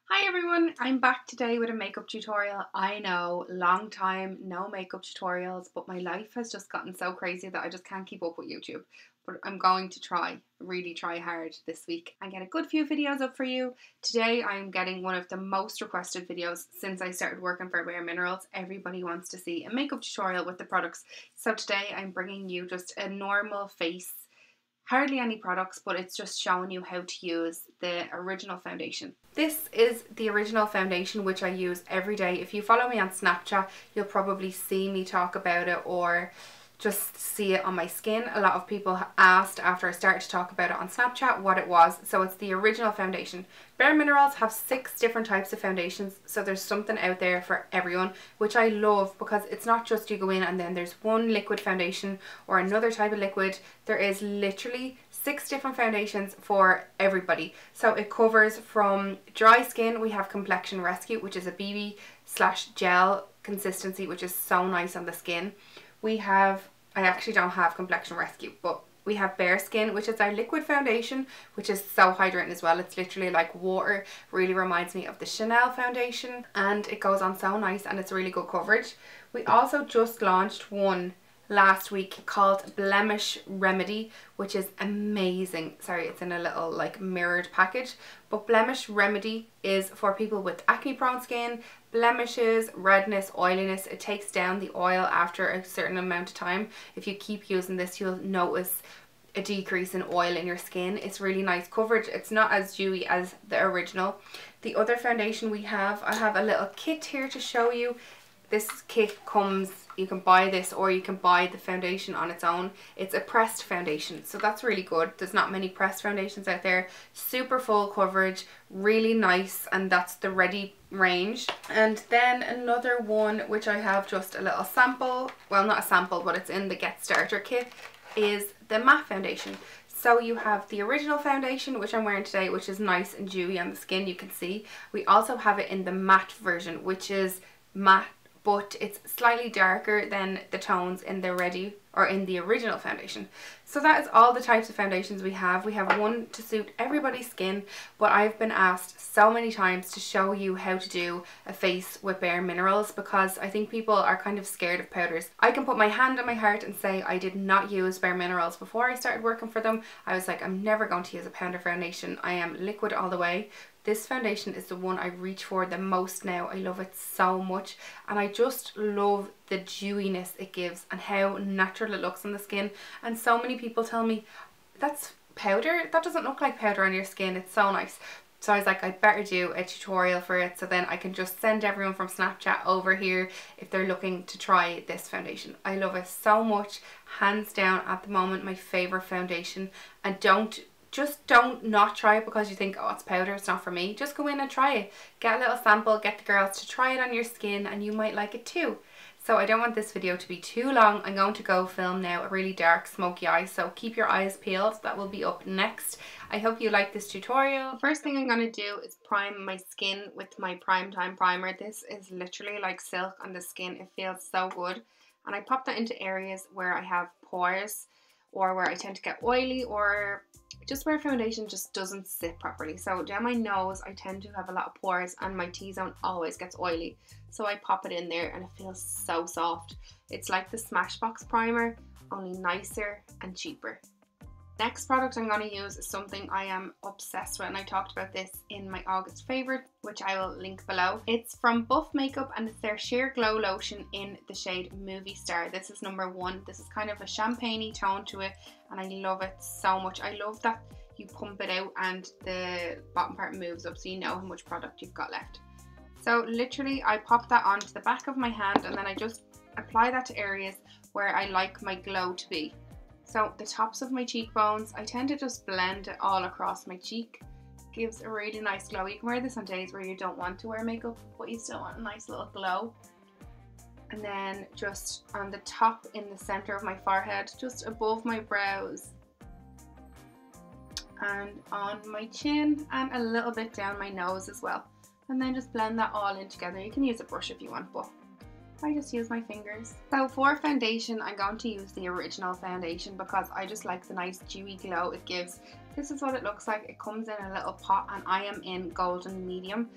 Hi everyone, I'm back today with a makeup tutorial. I know, long time, no makeup tutorials, but my life has just gotten so crazy that I just can't keep up with YouTube. But I'm going to really try hard this week and get a good few videos up for you. Today I'm getting one of the most requested videos since I started working for Bare Minerals. Everybody wants to see a makeup tutorial with the products. So today I'm bringing you just a normal face, hardly any products, but it's just showing you how to use the original foundation. This is the original foundation which I use every day. If you follow me on Snapchat, you'll probably see me talk about it or just see it on my skin. A lot of people asked after I started to talk about it on Snapchat what it was. So it's the original foundation. Bare Minerals have 6 different types of foundations, so there's something out there for everyone, which I love because it's not just you go in and then there's one liquid foundation or another type of liquid. There is literally 6 different foundations for everybody. So it covers from dry skin, we have Complexion Rescue, which is a BB/gel consistency, which is so nice on the skin. We have, I actually don't have Complexion Rescue, but we have Bare Skin, which is our liquid foundation, which is so hydrating as well. It's literally like water, really reminds me of the Chanel foundation, and it goes on so nice and it's really good coverage. We also just launched one last week called Blemish Remedy, which is amazing. Sorry, it's in a little like mirrored package, but Blemish Remedy is for people with acne prone skin, blemishes, redness, oiliness. It takes down the oil after a certain amount of time. If you keep using this, you'll notice a decrease in oil in your skin. It's really nice coverage. It's not as dewy as the original. The other foundation we have, I have a little kit here to show you. This kit comes, you can buy this or you can buy the foundation on its own. It's a pressed foundation, so that's really good. There's not many pressed foundations out there. Super full coverage, really nice, and that's the ready range. And then another one which I have just a little sample, well not a sample but it's in the Get Starter kit, is the matte foundation. So you have the original foundation, which I'm wearing today, which is nice and dewy on the skin, you can see. We also have it in the matte version, which is matte, but it's slightly darker than the tones in the ready or in the original foundation. So that is all the types of foundations we have. We have one to suit everybody's skin, but I've been asked so many times to show you how to do a face with Bare Minerals because I think people are kind of scared of powders. I can put my hand on my heart and say I did not use Bare Minerals before I started working for them. I was like, I'm never going to use a powder foundation. I am liquid all the way. This foundation is the one I reach for the most now. I love it so much, and I just love the dewiness it gives and how natural it looks on the skin. And so many people tell me, that's powder? That doesn't look like powder on your skin. It's so nice. So I was like, I'd better do a tutorial for it so then I can just send everyone from Snapchat over here if they're looking to try this foundation. I love it so much. Hands down at the moment my favourite foundation. And just don't not try it because you think, oh, it's powder, it's not for me. Just go in and try it. Get a little sample, get the girls to try it on your skin and you might like it too. So I don't want this video to be too long. I'm going to go film now a really dark smoky eye, so keep your eyes peeled. That will be up next. I hope you like this tutorial. The first thing I'm going to do is prime my skin with my Prime Time primer. This is literally like silk on the skin. It feels so good. And I pop that into areas where I have pores or where I tend to get oily or just where foundation just doesn't sit properly. So down my nose I tend to have a lot of pores and my T-zone always gets oily. So I pop it in there and it feels so soft. It's like the Smashbox primer, only nicer and cheaper. Next product I'm going to use is something I am obsessed with, and I talked about this in my August favourite, which I will link below. It's from Buff Makeup and it's their Sheer Glow Lotion in the shade Movie Star. This is number 1. This is kind of a champagne-y tone to it and I love it so much. I love that you pump it out and the bottom part moves up so you know how much product you've got left. So literally I pop that onto the back of my hand and then I just apply that to areas where I like my glow to be. So the tops of my cheekbones, I tend to just blend it all across my cheek. Gives a really nice glow. You can wear this on days where you don't want to wear makeup, but you still want a nice little glow. And then just on the top in the center of my forehead, just above my brows. And on my chin and a little bit down my nose as well. And then just blend that all in together. You can use a brush if you want, but I just use my fingers. So for foundation, I'm going to use the original foundation because I just like the nice dewy glow it gives. This is what it looks like. It comes in a little pot and I am in golden medium.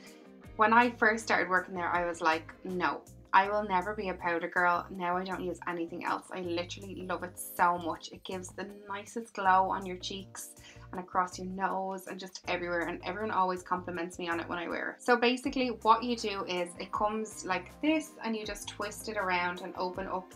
When I first started working there, I was like, no, I will never be a powder girl. Now I don't use anything else. I literally love it so much. It gives the nicest glow on your cheeks and across your nose and just everywhere, and everyone always compliments me on it when I wear it. So basically what you do is it comes like this and you just twist it around and open up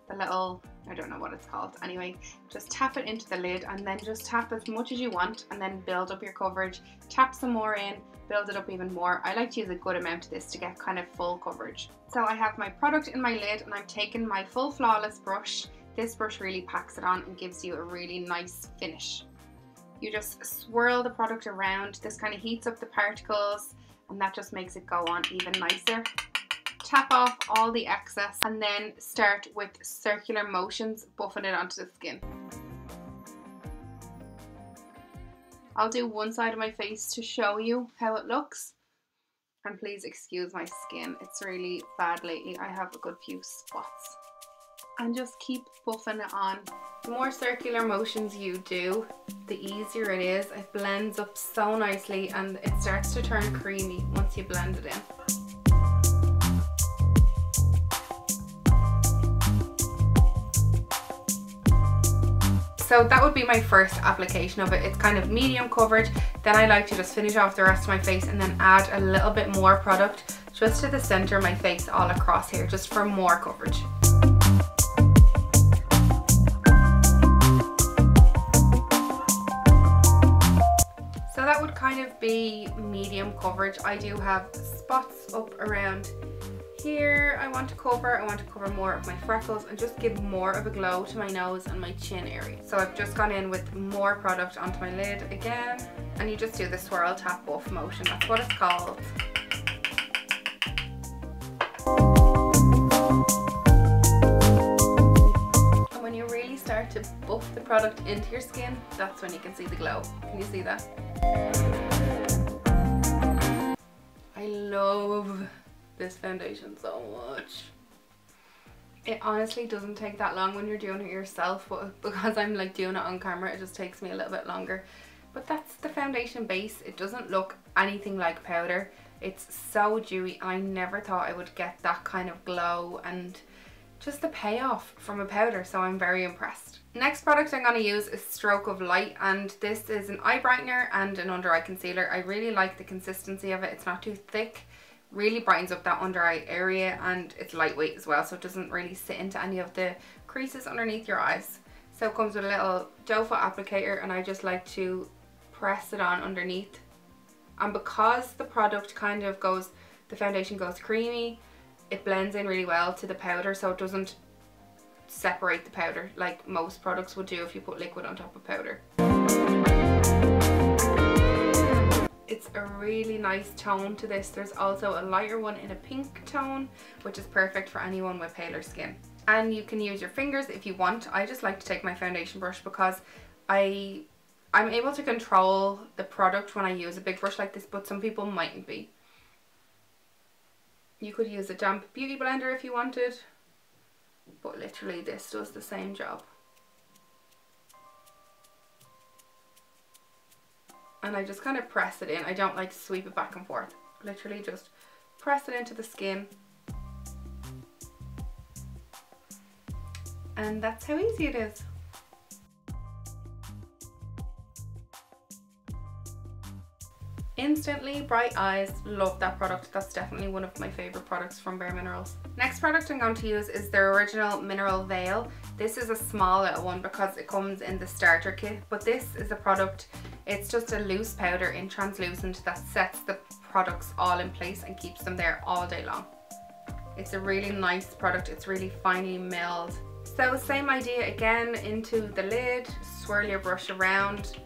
the little, I don't know what it's called. Anyway, just tap it into the lid and then just tap as much as you want and then build up your coverage. Tap some more in, build it up even more. I like to use a good amount of this to get kind of full coverage. So I have my product in my lid and I've taken my full flawless brush. This brush really packs it on and gives you a really nice finish. You just swirl the product around. This kind of heats up the particles and that just makes it go on even nicer. Tap off all the excess and then start with circular motions buffing it onto the skin. I'll do one side of my face to show you how it looks. And please excuse my skin, it's really bad lately. I have a good few spots. And just keep buffing it on. The more circular motions you do, the easier it is. It blends up so nicely and it starts to turn creamy once you blend it in. So that would be my first application of it. It's kind of medium coverage. Then I like to just finish off the rest of my face and then add a little bit more product just to the center of my face all across here, just for more coverage. So that would kind of be medium coverage. I do have spots up around here I want to cover more of my freckles and just give more of a glow to my nose and my chin area. So I've just gone in with more product onto my lid again, and you just do the swirl tap buff motion, that's what it's called. And when you really start to buff the product into your skin, that's when you can see the glow. Can you see that? I love this foundation so much. It honestly doesn't take that long when you're doing it yourself, but because I'm like doing it on camera, it just takes me a little bit longer. But that's the foundation base. It doesn't look anything like powder. It's so dewy and I never thought I would get that kind of glow and just the payoff from a powder, so I'm very impressed. Next product I'm going to use is Stroke of Light, and this is an eye brightener and an under eye concealer. I really like the consistency of it. It's not too thick. Really brightens up that under eye area, and it's lightweight as well, so it doesn't really sit into any of the creases underneath your eyes. So it comes with a little doe foot applicator and I just like to press it on underneath. And because the product kind of goes, the foundation goes creamy, it blends in really well to the powder, so it doesn't separate the powder like most products would do if you put liquid on top of powder. It's a really nice tone to this. There's also a lighter one in a pink tone, which is perfect for anyone with paler skin. And you can use your fingers if you want. I just like to take my foundation brush because I'm able to control the product when I use a big brush like this, but some people mightn't be. You could use a damp beauty blender if you wanted, but literally this does the same job. And I just kind of press it in. I don't like to sweep it back and forth. Literally just press it into the skin. And that's how easy it is. Instantly bright eyes. Love that product. That's definitely one of my favorite products from Bare Minerals. Next product I'm going to use is their original mineral veil. This is a small little one because it comes in the starter kit, but this is a product, it's just a loose powder in translucent that sets the products all in place and keeps them there all day long. It's a really nice product. It's really finely milled. So same idea again, into the lid, swirl your brush around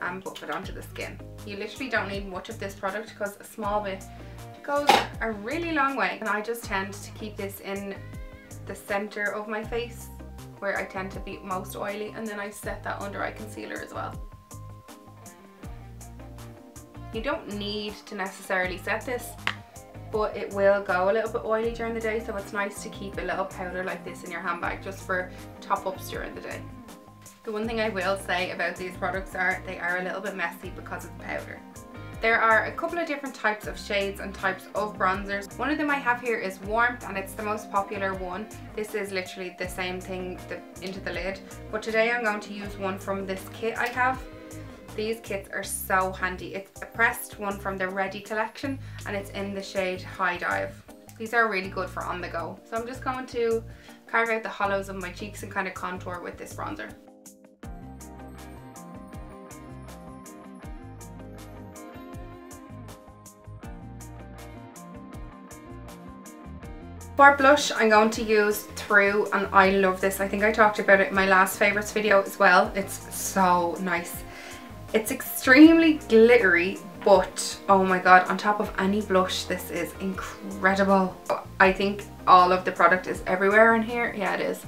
and buff it onto the skin. You literally don't need much of this product because a small bit goes a really long way. And I just tend to keep this in the center of my face where I tend to be most oily, and then I set that under eye concealer as well. You don't need to necessarily set this, but it will go a little bit oily during the day, so it's nice to keep a little powder like this in your handbag just for top ups during the day. The one thing I will say about these products are they are a little bit messy because it's powder. There are a couple of different types of shades and types of bronzers. One of them I have here is Warmth, and it's the most popular one. This is literally the same thing into the lid, but today I'm going to use one from this kit I have. These kits are so handy. It's a pressed one from the Ready collection and it's in the shade High Dive. These are really good for on the go. So I'm just going to carve out the hollows of my cheeks and kind of contour with this bronzer. For blush, I'm going to use Through, and I love this. I think I talked about it in my last favourites video as well. It's so nice. It's extremely glittery, but oh my god, on top of any blush, this is incredible. I think all of the product is everywhere in here. Yeah, it is.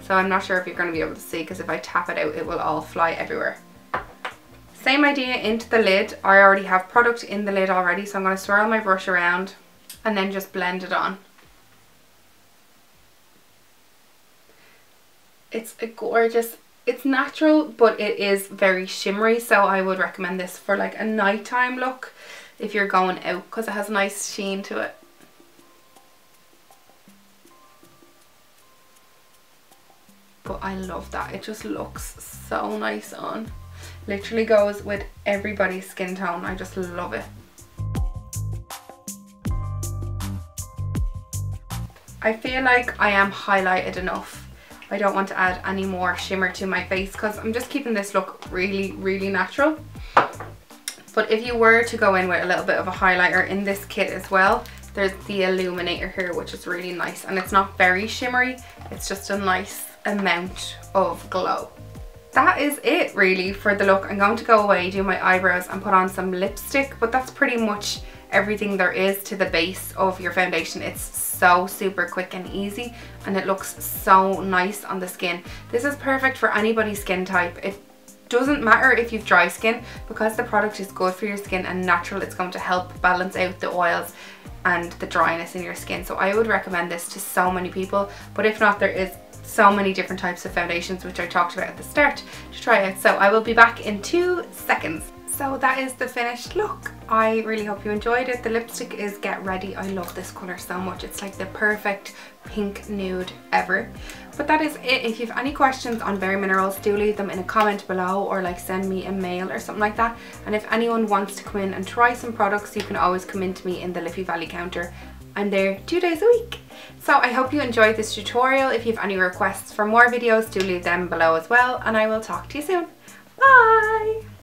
So I'm not sure if you're going to be able to see, because if I tap it out, it will all fly everywhere. Same idea into the lid. I already have product in the lid already, so I'm going to swirl my brush around and then just blend it on. It's a gorgeous, it's natural, but it is very shimmery, so I would recommend this for like a nighttime look if you're going out, because it has a nice sheen to it. But I love that, it just looks so nice on. Literally goes with everybody's skin tone. I just love it. I feel like I am highlighted enough. I don't want to add any more shimmer to my face because I'm just keeping this look really, really natural. But if you were to go in with a little bit of a highlighter in this kit as well, there's the illuminator here, which is really nice, and it's not very shimmery, it's just a nice amount of glow. That is it really for the look. I'm going to go away, do my eyebrows and put on some lipstick, but that's pretty much everything there is to the base of your foundation. It's so super quick and easy, and it looks so nice on the skin. This is perfect for anybody's skin type. It doesn't matter if you've dry skin, because the product is good for your skin and natural. It's going to help balance out the oils and the dryness in your skin. So I would recommend this to so many people, but if not, there is so many different types of foundations, which I talked about at the start, to try out. So I will be back in 2 seconds. So that is the finished look. I really hope you enjoyed it. The lipstick is Get Ready. I love this colour so much. It's like the perfect pink nude ever. But that is it. If you have any questions on Bare Minerals, do leave them in a comment below, or like send me a mail or something like that. And if anyone wants to come in and try some products, you can always come in to me in the Liffey Valley counter. I'm there 2 days a week. So I hope you enjoyed this tutorial. If you have any requests for more videos, do leave them below as well, and I will talk to you soon. Bye!